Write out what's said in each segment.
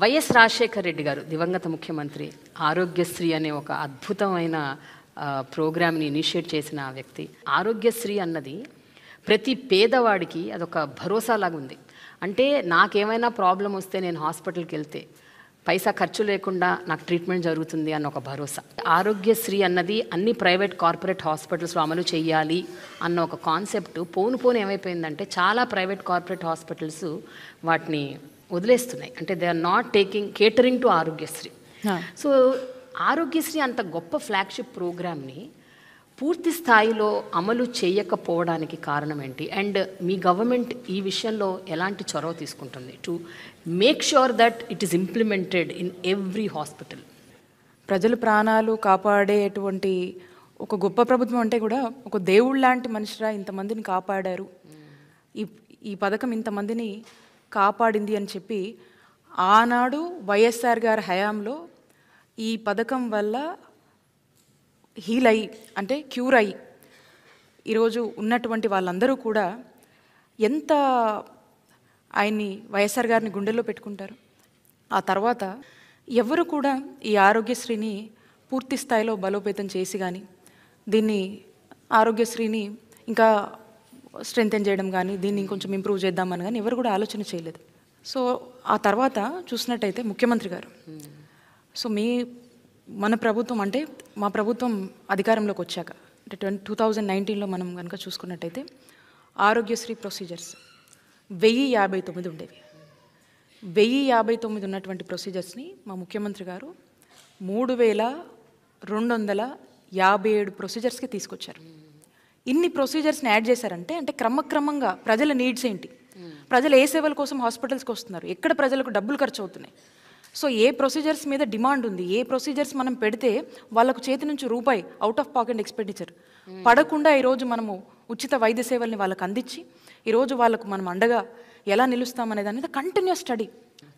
YS Rajasekhar Reddy గారు దివంగత ముఖ్యమంత్రి ఆరోగ్యశ్రీ అనే ఒక అద్భుతమైన ప్రోగ్రామ్ని ఇనిషియేట్ చేసిన వ్యక్తి. ఆరోగ్యశ్రీ అన్నది ప్రతి పేదవాడికి అదొక భరోసాలాగా ఉంది. అంటే నాకేమైనా ప్రాబ్లం వస్తే నేను హాస్పిటల్కి వెళ్తే పైసా ఖర్చు లేకుండా నాకు ట్రీట్మెంట్ జరుగుతుంది అన్న ఒక భరోసా. ఆరోగ్యశ్రీ అన్నది అన్ని ప్రైవేట్ కార్పొరేట్ హాస్పిటల్స్లో అమలు చేయాలి అన్న ఒక కాన్సెప్ట్ పోను ఏమైపోయిందంటే చాలా ప్రైవేట్ కార్పొరేట్ హాస్పిటల్స్ వాటిని వదిలేస్తున్నాయి. అంటే they are not catering to Aarogyasri. So Aarogyasri అంత గొప్ప ఫ్లాగ్షిప్ ప్రోగ్రామ్ని పూర్తి స్థాయిలో అమలు చేయకపోవడానికి కారణం ఏంటి? అండ్ మీ గవర్నమెంట్ ఈ విషయంలో ఎలాంటి చొరవ తీసుకుంటుంది to make sure that it is implemented in every hospital? ప్రజల ప్రాణాలు కాపాడేటువంటి ఒక గొప్ప ప్రభుత్వం అంటే కూడా ఒక దేవుళ్ళ లాంటి మనిషిరా ఇంతమందిని కాపాడారు, ఈ పథకం ఇంతమందిని కాపాడింది అని చెప్పి ఆనాడు వైఎస్ఆర్ గారి హయాంలో ఈ పథకం వల్ల హీల్ అయ్యి అంటే క్యూర్ అయ్యి ఈరోజు ఉన్నటువంటి వాళ్ళందరూ కూడా ఎంత ఆయన్ని వైఎస్ఆర్ గారిని గుండెల్లో పెట్టుకుంటారు. ఆ తర్వాత ఎవరు కూడా ఈ ఆరోగ్యశ్రీని పూర్తి స్థాయిలో బలోపేతం చేసి కానీ దీన్ని ఆరోగ్యశ్రీని ఇంకా స్ట్రెంథెన్ చేయడం కానీ దీన్ని ఇంకొంచెం ఇంప్రూవ్ చేద్దామని కానీ ఎవరు కూడా ఆలోచన చేయలేదు. సో ఆ తర్వాత చూసినట్టయితే ముఖ్యమంత్రి గారు మన ప్రభుత్వం అంటే మా ప్రభుత్వం అధికారంలోకి వచ్చాక అంటే 2019లో మనం కనుక చూసుకున్నట్టయితే ఆరోగ్యశ్రీ ప్రొసీజర్స్ 1059 ఉండేవి. 1059 ఉన్నటువంటి ప్రొసీజర్స్ని మా ముఖ్యమంత్రి గారు 3257 ప్రొసీజర్స్కి తీసుకొచ్చారు. ఇన్ని ప్రొసీజర్స్ని యాడ్ చేశారంటే అంటే క్రమక్రమంగా ప్రజల నీడ్స్ ఏంటి, ప్రజలు ఏ సేవల కోసం హాస్పిటల్స్కి వస్తున్నారు, ఎక్కడ ప్రజలకు డబ్బులు ఖర్చు అవుతున్నాయి, సో ఏ ప్రొసీజర్స్ మీద డిమాండ్ ఉంది, ఏ ప్రొసీజర్స్ మనం పెడితే వాళ్ళకు చేతి నుంచి రూపాయి అవుట్ ఆఫ్ పాకెట్ ఎక్స్పెండిచర్ పడకుండా ఈరోజు మనము ఉచిత వైద్య సేవల్ని వాళ్ళకి అందించి ఈరోజు వాళ్ళకు మనం అండగా ఎలా నిలుస్తామనే దాని మీద కంటిన్యూస్ స్టడీ.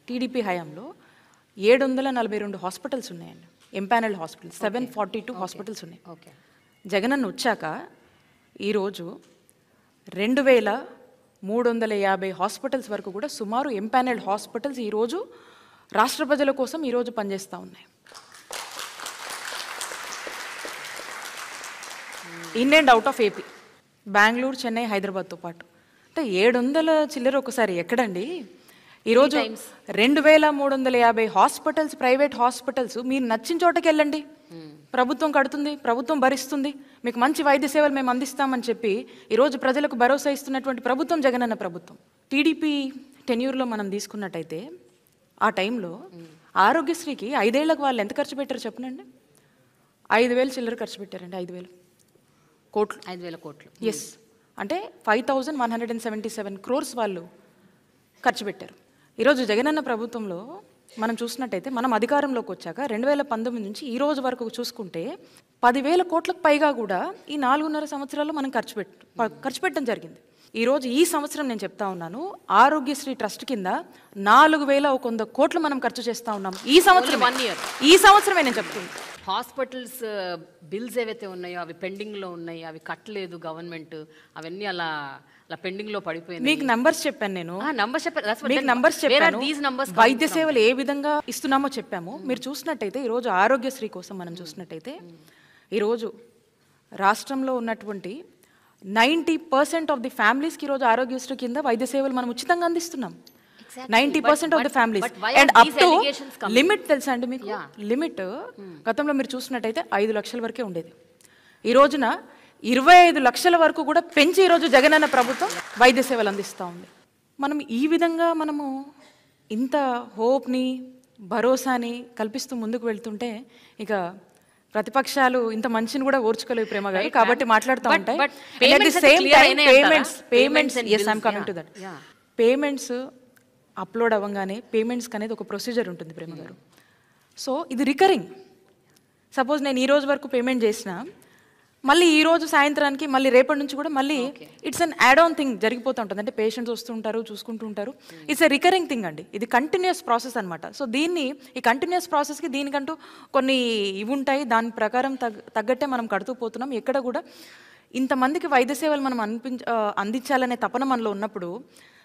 టీడీపీ హయాంలో 742 హాస్పిటల్స్ ఉన్నాయండి, ఎంపానల్డ్ హాస్పిటల్స్ 742 హాస్పిటల్స్ ఉన్నాయి. జగనన్న వచ్చాక ఈరోజు 2350 హాస్పిటల్స్ వరకు కూడా సుమారు ఎంపానల్డ్ హాస్పిటల్స్ ఈరోజు రాష్ట్ర ప్రజల కోసం ఈరోజు పనిచేస్తూ ఉన్నాయి. In and out of AP, Bengaluru, Chennai, హైదరాబాద్తో పాటు అంటే 700 చిల్లర ఒకసారి ఎక్కడండి? ఈరోజు 2350 హాస్పిటల్స్, ప్రైవేట్ హాస్పిటల్స్ మీరు నచ్చిన చోటకి వెళ్ళండి, ప్రభుత్వం కడుతుంది, ప్రభుత్వం భరిస్తుంది, మీకు మంచి వైద్య సేవలు మేము అందిస్తామని చెప్పి ఈరోజు ప్రజలకు భరోసా ఇస్తున్నటువంటి ప్రభుత్వం జగనన్న ప్రభుత్వం. టీడీపీ టెన్యూర్లో మనం తీసుకున్నట్టయితే ఆ టైంలో ఆరోగ్యశ్రీకి 5 ఏళ్లకు వాళ్ళు ఎంత ఖర్చు పెట్టారు చెప్పనండి? 5,000 చిల్లర ఖర్చు పెట్టారండి. 5,000 కోట్లు. ఎస్, అంటే 5177 crores వాళ్ళు ఖర్చు పెట్టారు. ఈరోజు జగనన్న ప్రభుత్వంలో మనం చూసినట్టయితే మనం అధికారంలోకి వచ్చాక 2019 నుంచి ఈ రోజు వరకు చూసుకుంటే 10,000 కోట్లకు పైగా కూడా ఈ 4.5 సంవత్సరాల్లో మనం ఖర్చు పెట్టడం జరిగింది. ఈరోజు ఈ సంవత్సరం నేను చెప్తా ఉన్నాను, ఆరోగ్యశ్రీ ట్రస్ట్ కింద 4,100 కోట్లు మనం ఖర్చు చేస్తూ ఉన్నాం ఈ సంవత్సరమే నేను చెప్తుంది. హాస్పిటల్స్ బిల్స్ ఏవైతే ఉన్నాయో అవి పెండింగ్లో ఉన్నాయి, అవి కట్టలేదు గవర్నమెంట్, అవన్నీ అలా పెండింగ్లో పడిపోయింది. మీకు నంబర్స్ చెప్పాను నేను, వైద్య సేవలు ఏ విధంగా ఇస్తున్నామో చెప్పాము. మీరు చూసినట్టయితే ఈరోజు ఆరోగ్యశ్రీ కోసం మనం చూసినట్టయితే ఈరోజు రాష్ట్రంలో ఉన్నటువంటి 90% ఆఫ్ ది ఫ్యామిలీస్కి ఈరోజు ఆరోగ్యశ్రీ కింద వైద్య సేవలు మనం ఉచితంగా అందిస్తున్నాం. 90% of the families. And up to limit తెలుసా అండి మీకు? లిమిట్ గతంలో మీరు చూసినట్టయితే 5 లక్షల వరకే ఉండేది. ఈ రోజున 25 లక్షల వరకు కూడా పెంచి ఈరోజు జగనన్న ప్రభుత్వం వైద్య సేవలు అందిస్తూ ఉంది. మనం ఈ విధంగా మనము ఇంత హోప్ని, భరోసాని కల్పిస్తూ ముందుకు వెళ్తుంటే ఇక ప్రతిపక్షాలు ఇంత మంచిని కూడా ఓర్చుకోలేవు ప్రేమ గారు, కాబట్టి మాట్లాడుతూ ఉంటాయి. పేమెంట్స్ అప్లోడ్ అవ్వగానే పేమెంట్స్కి అనేది ఒక ప్రొసీజర్ ఉంటుంది ప్రేమ గారు. సో ఇది రికరింగ్. సపోజ్ నేను ఈ రోజు వరకు పేమెంట్ చేసిన మళ్ళీ ఈ రోజు సాయంత్రానికి మళ్ళీ రేపటి నుంచి కూడా మళ్ళీ it's an add on thing జరిగిపోతూ ఉంటుంది. అంటే పేషెంట్స్ వస్తుంటారు, చూసుకుంటూ ఉంటారు. ఇట్స్ ఎ రికరింగ్ థింగ్ అండి, ఇది కంటిన్యూస్ ప్రాసెస్ అనమాట. సో ఈ కంటిన్యూస్ ప్రాసెస్కి దీనికంటూ కొన్ని ఇవి ఉంటాయి, దాని ప్రకారం తగ్గట్టే మనం కడుతూ పోతున్నాం. ఎక్కడ కూడా ఇంతమందికి వైద్య సేవలు మనం అందించాలనే తపన మనలో ఉన్నప్పుడు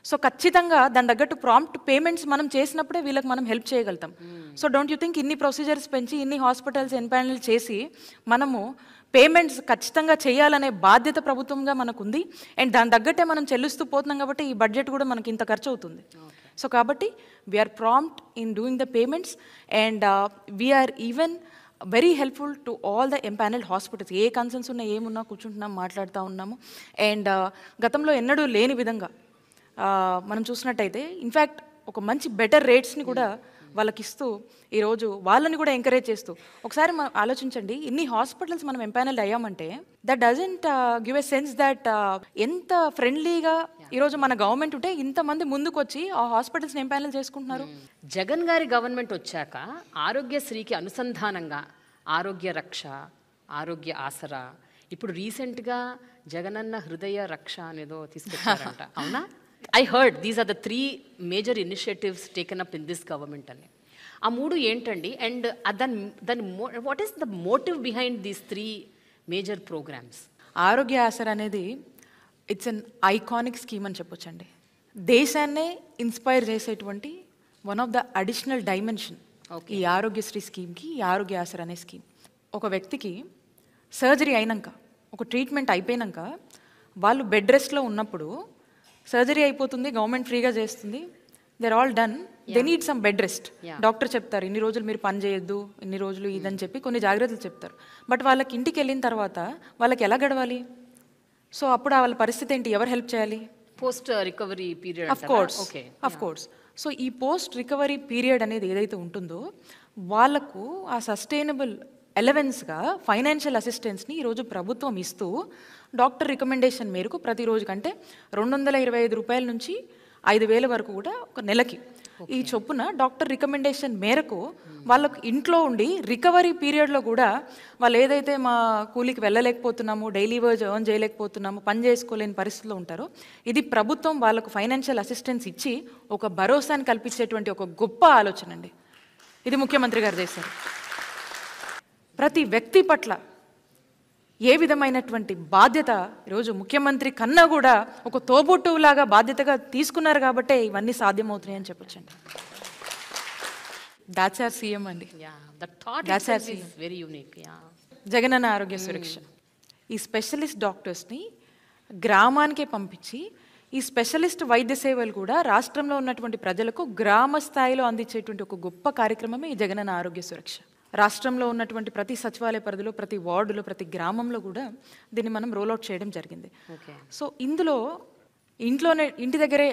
సో ఖచ్చితంగా దాని తగ్గట్టు ప్రాంప్ట్ పేమెంట్స్ మనం చేసినప్పుడే వీళ్ళకి మనం హెల్ప్ చేయగలుగుతాం. సో డోంట్ యూ థింక్ ఇన్ని ప్రొసీజర్స్ పెంచి ఇన్ని హాస్పిటల్స్ ఎన్పానల్ చేసి మనము పేమెంట్స్ ఖచ్చితంగా చేయాలనే బాధ్యత ప్రభుత్వంగా మనకుంది. అండ్ దాని తగ్గట్టే మనం చెల్లిస్తూ పోతున్నాం కాబట్టి ఈ బడ్జెట్ కూడా మనకి ఇంత ఖర్చు అవుతుంది. సో కాబట్టి we're prompt in doing the payments and we're even very helpful to all the empanelled hospitals. ఏ కన్సర్న్స్ ఉన్నా ఏమున్నా కూర్చుంటున్నాం, మాట్లాడుతూ ఉన్నాము. అండ్ గతంలో ఎన్నడూ లేని విధంగా మనం చూసినట్టయితే ఇన్ఫ్యాక్ట్ ఒక మంచి బెటర్ రేట్స్ని కూడా వాళ్ళకి ఇస్తూ ఈరోజు వాళ్ళని కూడా ఎంకరేజ్ చేస్తూ ఒకసారి మనం ఆలోచించండి, ఇన్ని హాస్పిటల్స్ మనం ఎంపానల్ అయ్యామంటే that doesn't give a sense that ఎంత ఫ్రెండ్లీగా ఈరోజు మన గవర్నమెంట్ ఉంటే ఇంతమంది ముందుకు వచ్చి ఆ హాస్పిటల్స్ని ఎంపానల్ చేసుకుంటున్నారు. జగన్ గారి గవర్నమెంట్ వచ్చాక ఆరోగ్యశ్రీకి అనుసంధానంగా ఆరోగ్య రక్ష, ఆరోగ్య ఆసరా, ఇప్పుడు రీసెంట్గా జగనన్న హృదయ రక్ష అనేదో తీసుకొచ్చారంట, అవునా? I heard these are the 3 major initiatives taken up in this government అని. ఆ 3 ఏంటండి? అండ్ దాని what is the motive behind these 3 major programs? Aarogya Asara అనేది ఇట్స్ అన్ ఐకానిక్ స్కీమ్ అని చెప్పొచ్చండి. దేశాన్నే ఇన్స్పైర్ చేసేటువంటి one of the additional dimension ఈ ఆరోగ్యశ్రీ స్కీమ్కి, ఈ ఆరోగ్య ఆసరా అనే స్కీమ్. ఒక వ్యక్తికి సర్జరీ అయినాక, ఒక ట్రీట్మెంట్ అయిపోయినాక వాళ్ళు బెడ్ రెస్ట్లో ఉన్నప్పుడు సర్జరీ అయిపోతుంది, గవర్నమెంట్ ఫ్రీగా చేస్తుంది, they are all done, they need some bed rest. Doctor చెప్తారు ఇన్ని రోజులు మీరు పని చేయొద్దు, ఇన్ని రోజులు ఇదని చెప్పి కొన్ని జాగ్రత్తలు చెప్తారు. బట్ వాళ్ళకి ఇంటికి వెళ్ళిన తర్వాత వాళ్ళకి ఎలా గడవాలి? సో అప్పుడు వాళ్ళ పరిస్థితి ఏంటి? ఎవరు హెల్ప్ చేయాలి? Post recovery period. Of course. So ఈ పోస్ట్ రికవరీ పీరియడ్ అనేది ఏదైతే ఉంటుందో వాళ్ళకు ఆ సస్టైనబుల్ ఎలవెన్స్గా ఫైనాన్షియల్ అసిస్టెన్స్ని ఈరోజు ప్రభుత్వం ఇస్తూ డాక్టర్ రికమెండేషన్ మేరకు ప్రతిరోజు కంటే 225 రూపాయల నుంచి 5,000 వరకు కూడా ఒక నెలకి ఈ చొప్పున డాక్టర్ రికమెండేషన్ మేరకు వాళ్ళకు ఇంట్లో ఉండి రికవరీ పీరియడ్లో కూడా వాళ్ళు ఏదైతే మా కూలికి వెళ్ళలేకపోతున్నాము, డైలీ వేజ్ ఎర్న్ చేయలేకపోతున్నాము, పని చేసుకోలేని పరిస్థితిలో ఉంటారో ఇది ప్రభుత్వం వాళ్ళకు ఫైనాన్షియల్ అసిస్టెన్స్ ఇచ్చి ఒక భరోసాని కల్పించేటువంటి ఒక గొప్ప ఆలోచన అండి. ఇది ముఖ్యమంత్రి గారు చేశారు. ప్రతి వ్యక్తి పట్ల ఏ విధమైనటువంటి బాధ్యత ఈరోజు ముఖ్యమంత్రి కన్నా కూడా ఒక తోబుట్టులాగా బాధ్యతగా తీసుకున్నారు కాబట్టే ఇవన్నీ సాధ్యమవుతున్నాయి అని చెప్పొచ్చండి. దాట్స్ ఆర్ సీఎం అండి. Very unique. జగనన్న ఆరోగ్య సురక్ష. ఈ స్పెషలిస్ట్ డాక్టర్స్ని గ్రామానికే పంపించి ఈ స్పెషలిస్ట్ వైద్య సేవలు కూడా రాష్ట్రంలో ఉన్నటువంటి ప్రజలకు గ్రామ స్థాయిలో అందించేటువంటి ఒక గొప్ప కార్యక్రమమే ఈ జగనన్న ఆరోగ్య సురక్ష. రాష్ట్రంలో ఉన్నటువంటి ప్రతి సచివాలయ పరిధిలో, ప్రతి వార్డులో, ప్రతి గ్రామంలో కూడా దీన్ని మనం రోల్అవుట్ చేయడం జరిగింది. సో ఇందులో ఇంటి దగ్గరే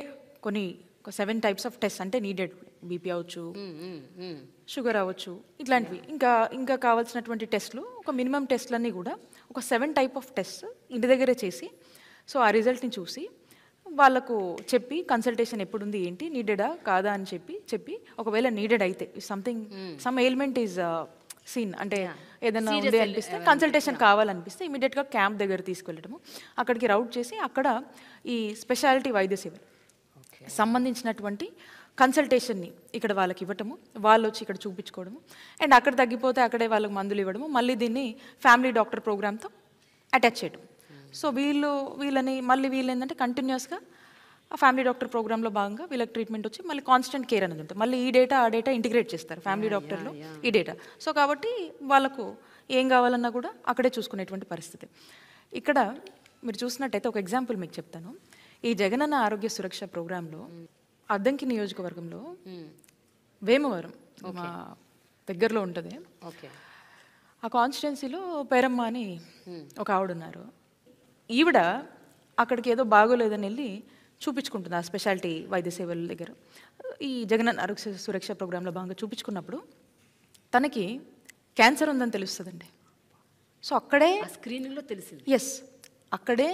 కొన్ని 7 టైప్స్ ఆఫ్ టెస్ట్ అంటే నీడెడ్, బీపీ అవ్వచ్చు, షుగర్ అవ్వచ్చు, ఇట్లాంటివి ఇంకా కావాల్సినటువంటి టెస్ట్లు, ఒక మినిమం టెస్ట్లన్నీ కూడా ఒక 7 టైప్ ఆఫ్ టెస్ట్ ఇంటి దగ్గరే చేసి సో ఆ రిజల్ట్ని చూసి వాళ్ళకు చెప్పి కన్సల్టేషన్ ఎప్పుడుంది, ఏంటి, నీడెడా కాదా అని చెప్పి ఒకవేళ నీడెడ్ అయితే సమ్ ఎయిల్మెంట్ ఈజ్ సీన్ అంటే ఏదైనా ఉంది అనిపిస్తే, కన్సల్టేషన్ కావాలనిపిస్తే ఇమీడియట్గా క్యాంప్ దగ్గర తీసుకెళ్ళటము, అక్కడికి రౌట్ చేసి అక్కడ ఈ స్పెషాలిటీ వైద్య సేవలు సంబంధించినటువంటి కన్సల్టేషన్ని ఇక్కడ వాళ్ళకి ఇవ్వటము, వాళ్ళు వచ్చి ఇక్కడ చూపించుకోవడము, అండ్ అక్కడ తగ్గిపోతే అక్కడే వాళ్ళకి మందులు ఇవ్వడము, మళ్ళీ దీన్ని ఫ్యామిలీ డాక్టర్ ప్రోగ్రామ్తో అటాచ్ చేయడం. సో వీళ్ళు ఏంటంటే కంటిన్యూస్గా ఆ ఫ్యామిలీ డాక్టర్ ప్రోగ్రాంలో భాగంగా వీళ్ళకి ట్రీట్మెంట్ వచ్చి మళ్ళీ కాన్స్టెంట్ కేర్ అనేది ఉంటుంది. మళ్ళీ ఈ డేటా ఇంటిగ్రేట్ చేస్తారు ఫ్యామిలీ డాక్టర్లో ఈ డేటా. సో కాబట్టి వాళ్ళకు ఏం కావాలన్నా కూడా అక్కడే చూసుకునేటువంటి పరిస్థితి. ఇక్కడ మీరు చూసినట్టయితే ఒక ఎగ్జాంపుల్ మీకు చెప్తాను. ఈ జగనన్న ఆరోగ్య సురక్ష ప్రోగ్రాంలో అద్దంకి నియోజకవర్గంలో వేమవరం మా దగ్గరలో ఉంటుంది. ఆ కాన్స్టిట్యున్సీలో పేరమ్మ అని ఒక ఆవిడ ఉన్నారు. ఈవిడ అక్కడికి ఏదో బాగోలేదని వెళ్ళి చూపించుకుంటుంది ఆ స్పెషాలిటీ వైద్య సేవల దగ్గర. ఈ జగనన్న ఆరోగ్య సురక్ష ప్రోగ్రాంలో భాగంగా చూపించుకున్నప్పుడు తనకి క్యాన్సర్ ఉందని తెలుస్తుందండి. సో అక్కడే స్క్రీనింగ్లో తెలిసింది. ఎస్, అక్కడే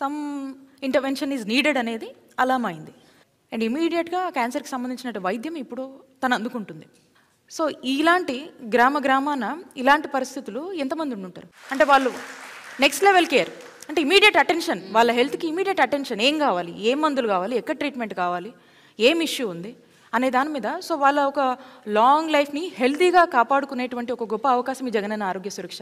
సమ్ ఇంటర్వెన్షన్ ఈజ్ నీడెడ్ అనేది అలామైంది. అండ్ ఇమీడియట్గా క్యాన్సర్కి సంబంధించిన వైద్యం ఇప్పుడు తను అందుకుంటుంది. సో ఇలాంటి గ్రామాన ఇలాంటి పరిస్థితులు ఎంతమంది ఉంటారు అంటే వాళ్ళు నెక్స్ట్ లెవెల్ కేర్ అంటే ఇమీడియట్ అటెన్షన్, వాళ్ళ హెల్త్కి ఇమీడియట్ అటెన్షన్, ఏం కావాలి, ఏం మందులు కావాలి, ఎక్కడ ట్రీట్మెంట్ కావాలి, ఏం ఇష్యూ ఉంది అనే దాని మీద. సో వాళ్ళ ఒక లాంగ్ లైఫ్ని హెల్తీగా కాపాడుకునేటువంటి ఒక గొప్ప అవకాశం ఈ జగనన్న ఆరోగ్య సురక్ష.